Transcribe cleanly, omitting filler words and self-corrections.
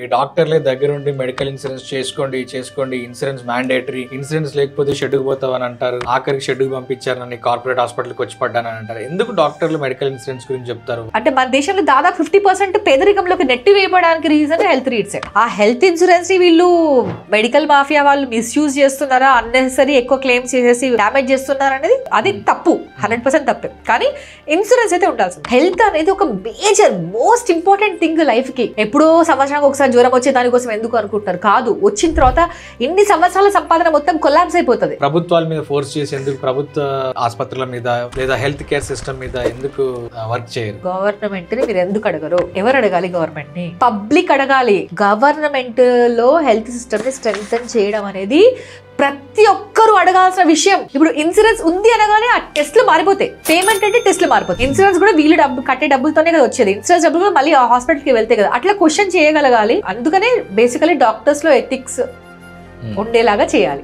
ఈ డాక్టర్లే దగ్గరుండి medical insurance చేసుకోండి, ఇన్సూరెన్స్ మ్యాండేటరీ, ఇన్సూరెన్స్ లేకపోతే షెడ్యూల్ పోతావని అంటారు, ఆఖరికి షెడ్యూల్ పంపించారని కార్పొరేట్ హాస్పిటల్కి వచ్చి పడ్డానని అంటారు. ఎందుకు డాక్టర్లు మెడికల్ ఇన్సూరెన్స్ గురించి చెప్తారు? అంటే మన దేశంలో దాదాపు 50% పేదరికంలోకి నెట్టి వేయబడానికి రీజన్ హెల్త్ రీడ్స్. ఆ హెల్త్ ఇన్సూరెన్స్ ని వీళ్ళు మెడికల్ మాఫియా వాళ్ళు మిస్యూజ్ చేస్తున్నారా, అన్నెసరీ ఎక్కువ క్లెయిమ్స్ చేసేసి డ్యామేజ్ చేస్తున్నారా అనేది అది తప్పు, 100% తప్పే. కానీ ఇన్సూరెన్స్ అయితే ఉండాల్సింది. హెల్త్ అనేది ఒక major most important thing life కి. ఎప్పుడో సంవత్సరానికి ఒకసారి జ్వరం వచ్చే దానికోసం ఎందుకు అనుకుంటారు? కాదు, వచ్చిన తర్వాత ఇన్ని సంవత్సరాల సంపాదన మొత్తం కొలాప్స్ అయిపోతుంది. ప్రభుత్వాల మీద ఫోర్స్ చేసి ఎందుకు ప్రభుత్వ ఆసుపత్రుల మీద లేదా హెల్త్ కేర్ సిస్టమ్ మీద ఎందుకు వర్క్ చేయరు? గవర్నమెంట్ ని మీరు ఎందుకు అడగరు? ఎవరు అడగాలి? గవర్నమెంట్ ని, పబ్లిక్ అడగాలి. గవర్నమెంట్ లో హెల్త్ సిస్టమ్ ని స్ట్రెంగ్తన్ చేయడం అనేది ప్రతి ఒక్కరు అడగాల్సిన విషయం. ఇప్పుడు ఇన్సూరెన్స్ ఉంది అనగానే ఆ టెస్ట్లు మారిపోతాయి. పేమెంట్ అంటే టెస్ట్లు మారిపోతాయి. ఇన్సూరెన్స్ కూడా వీళ్ళు కట్టే డబ్బులతోనే కదా వచ్చేది. ఇన్సూరెన్స్ డబ్బులు కూడా మళ్ళీ ఆ హాస్పిటల్ కి వెళ్తే కదా. అట్లా క్వశ్చన్ చేయగలగాలి. అందుకనే బేసికలీ డాక్టర్స్ లో ఎథిక్స్ ఉండేలాగా చేయాలి.